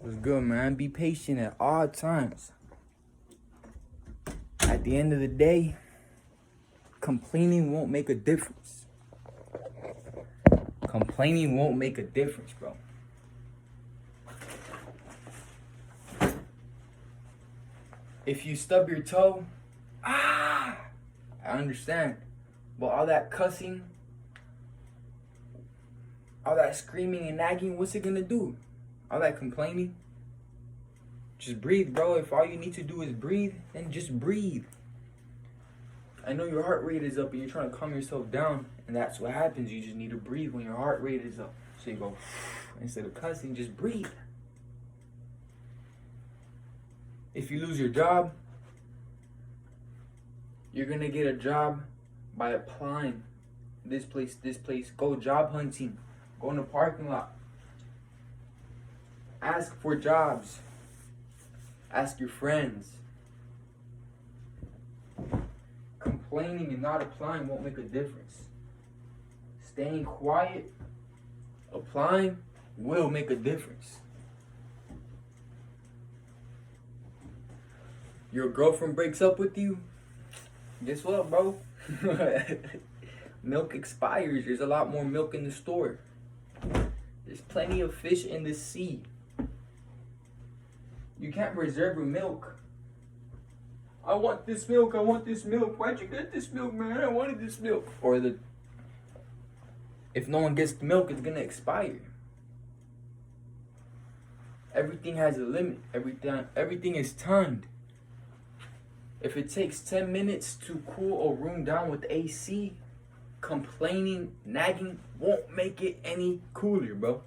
What's good, man? Be patient at all times. At the end of the day, complaining won't make a difference. Complaining won't make a difference, bro. If you stub your toe, I understand. But all that cussing, all that screaming and nagging, what's it gonna do? All that complaining? Just breathe, bro. If all you need to do is breathe, then just breathe. I know your heart rate is up and you're trying to calm yourself down, and that's what happens. You just need to breathe when your heart rate is up. So you go, instead of cussing, just breathe. If you lose your job, you're gonna get a job by applying this place. Go job hunting. Go in the parking lot. Ask for jobs. Ask your friends. Complaining and not applying won't make a difference. Staying quiet, applying will make a difference. Your girlfriend breaks up with you, guess what, bro? Milk expires. There's a lot more milk in the store. There's plenty of fish in the sea. You can't reserve your milk. I want this milk. I want this milk. Why'd you get this milk, man? I wanted this milk. Or if no one gets the milk, it's gonna expire. Everything has a limit. Everything is timed. If it takes 10 minutes to cool a room down with AC, complaining, nagging won't make it any cooler, bro.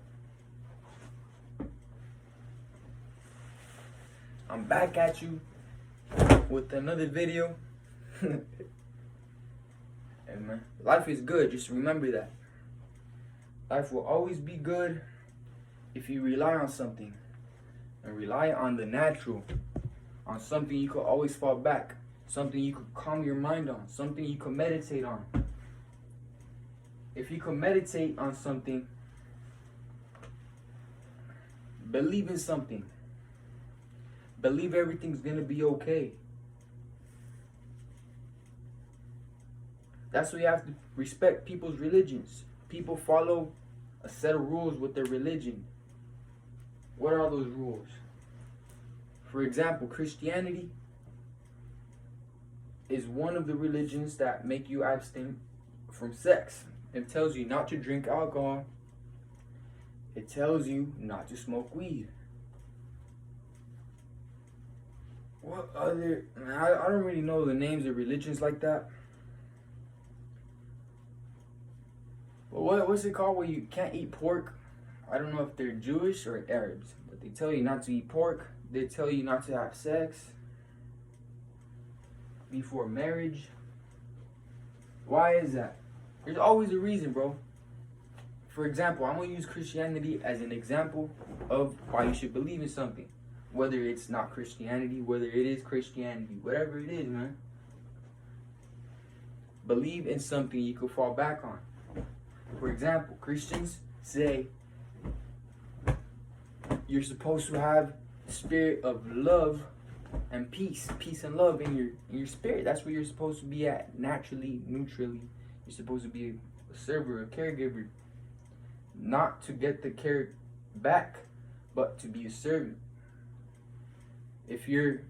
I'm back at you with another video. And man, life is good. Just remember that. Life will always be good if you rely on something. And rely on the natural. On something you could always fall back. Something you could calm your mind on. Something you could meditate on. If you could meditate on something, believe in something. Believe everything's gonna be okay. That's why you have to respect people's religions. People follow a set of rules with their religion. What are those rules? For example, Christianity is one of the religions that make you abstain from sex. It tells you not to drink alcohol. It tells you not to smoke weed. What other... I don't really know the names of religions like that. But what's it called where you can't eat pork? I don't know if they're Jewish or Arabs, but they tell you not to eat pork. They tell you not to have sex before marriage. Why is that? There's always a reason, bro. For example, I'm going to use Christianity as an example of why you should believe in something. Whether it's not Christianity, whether it is Christianity, whatever it is, man. Believe in something you can fall back on. For example, Christians say you're supposed to have the spirit of love and peace and love in your spirit. That's where you're supposed to be at, naturally, neutrally. You're supposed to be a server, a caregiver, not to get the care back, but to be a servant. If you're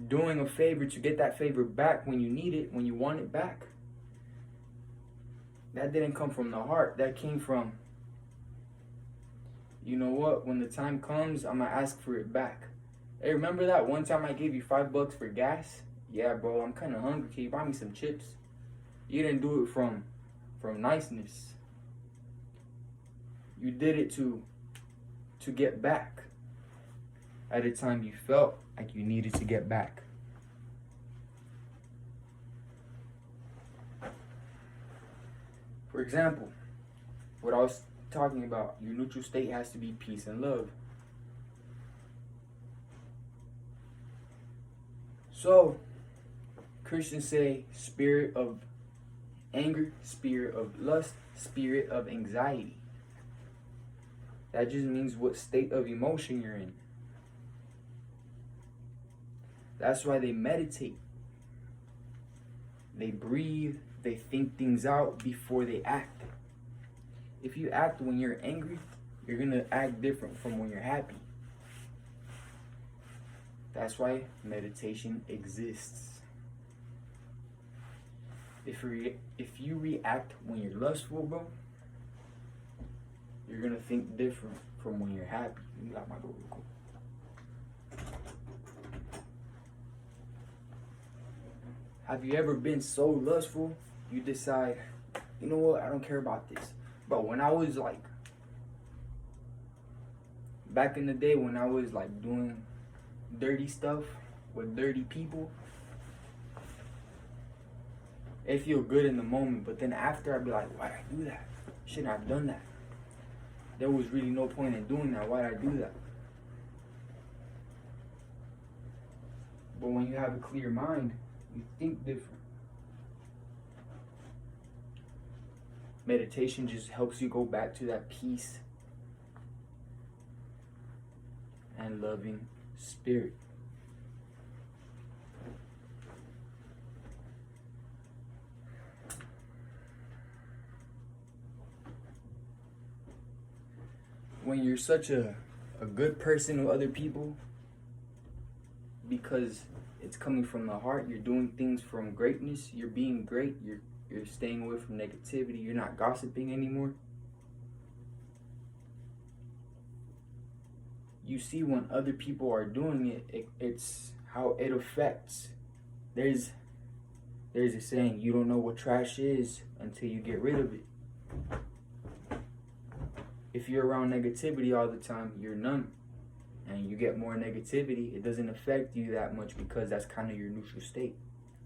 doing a favor to get that favor back when you need it, when you want it back, that didn't come from the heart. That came from, you know what, when the time comes, I'm going to ask for it back. Hey, remember that one time I gave you $5 for gas? Yeah, bro, I'm kind of hungry. Can you buy me some chips? You didn't do it from niceness. You did it to get back at a time you felt like you needed to get back. For example, what I was talking about, your neutral state has to be peace and love. So, Christians say spirit of anger, spirit of lust, spirit of anxiety. That just means what state of emotion you're in. That's why they meditate. They breathe, they think things out before they act. If you act when you're angry, you're gonna act different from when you're happy. That's why meditation exists. If you react when you're lustful, bro, you're gonna think different from when you're happy. You got my door real quick. Have you ever been so lustful, you decide, you know what, I don't care about this. But when I was like, back in the day when I was like doing dirty stuff with dirty people, it feel good in the moment, but then after I'd be like, why'd I do that? Shouldn't have done that. There was really no point in doing that. Why'd I do that? But when you have a clear mind, you think different. Meditation just helps you go back to that peace and loving spirit. When you're such a good person with other people, because it's coming from the heart, you're doing things from greatness, you're being great, you're staying away from negativity, you're not gossiping anymore. You see when other people are doing it, it's how it affects. There's a saying, you don't know what trash is until you get rid of it. If you're around negativity all the time, you're numb. And you get more negativity, it doesn't affect you that much because that's kind of your neutral state.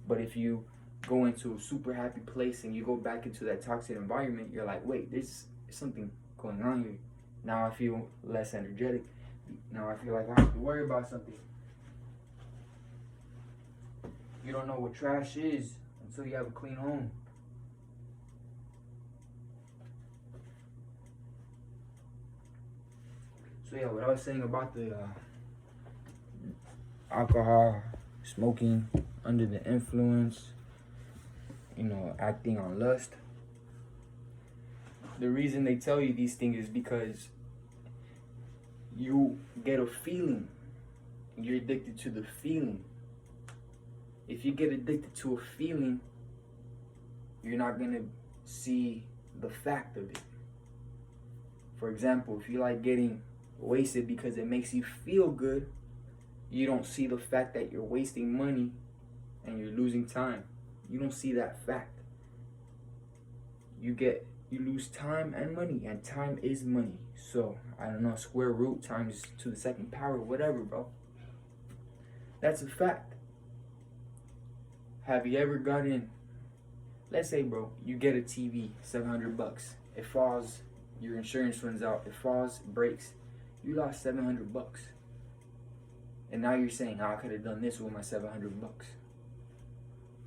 But if you go into a super happy place and you go back into that toxic environment, you're like, wait, there's something going on here. Now I feel less energetic. Now I feel like I have to worry about something. You don't know what trash is until you have a clean home. So yeah, what I was saying about the alcohol, smoking under the influence, acting on lust. The reason they tell you these things is because you get a feeling. You're addicted to the feeling. If you get addicted to a feeling, you're not gonna see the fact of it. For example, if you like getting wasted because it makes you feel good, you don't see the fact that you're wasting money and you're losing time. You don't see that fact. You lose time and money, and time is money. So I don't know, square root times to the second power, whatever, bro. That's a fact. Have you ever gotten, let's say, bro, you get a TV, $700. It falls, your insurance runs out, it falls, breaks. You lost $700. And now you're saying, I could have done this with my $700.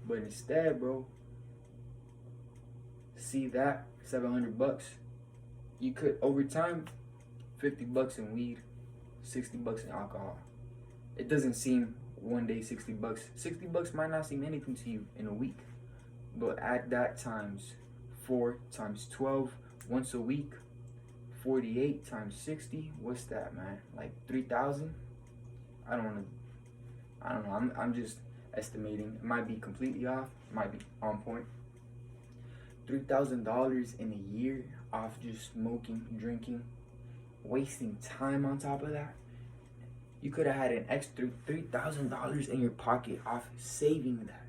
But instead, bro, see that $700, you could, over time, $50 in weed, $60 in alcohol. It doesn't seem one day $60. $60 might not seem anything to you in a week. But add that times 4 times 12 once a week. 48 times 60, what's that, man? Like 3,000? I don't know. I'm just estimating. It might be completely off. It might be on point. $3,000 in a year off just smoking, drinking, wasting time on top of that. You could have had an extra $3,000 in your pocket off saving that.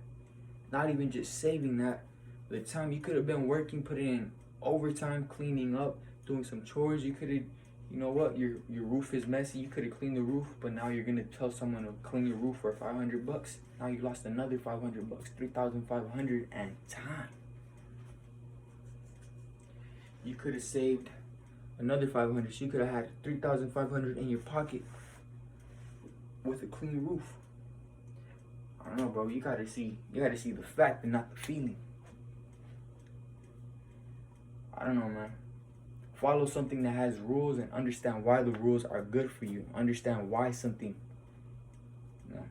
Not even just saving that. The time you could have been working, putting in overtime, cleaning up, doing some chores. You could have, you know what, your roof is messy, you could have cleaned the roof, but now you're gonna tell someone to clean your roof for $500. Now you lost another $500, $3,500, and time. You could have saved another $500. So you could have had $3,500 in your pocket with a clean roof. I don't know, bro. You gotta see the fact and not the feeling. I don't know, man. Follow something that has rules and understand why the rules are good for you. Understand why something. You know,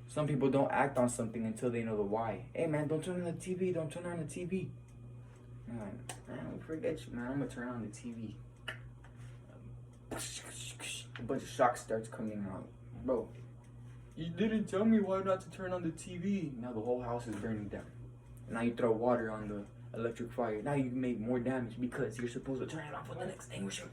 some people don't act on something until they know the why. Hey man, don't turn on the TV. Don't turn on the TV. Man, don't forget you, man. I'm gonna turn on the TV. A bunch of shock starts coming out, bro. You didn't tell me why not to turn on the TV. Now the whole house is burning down. Now you throw water on the electric fire. Now you make more damage because you're supposed to turn it off with an extinguisher.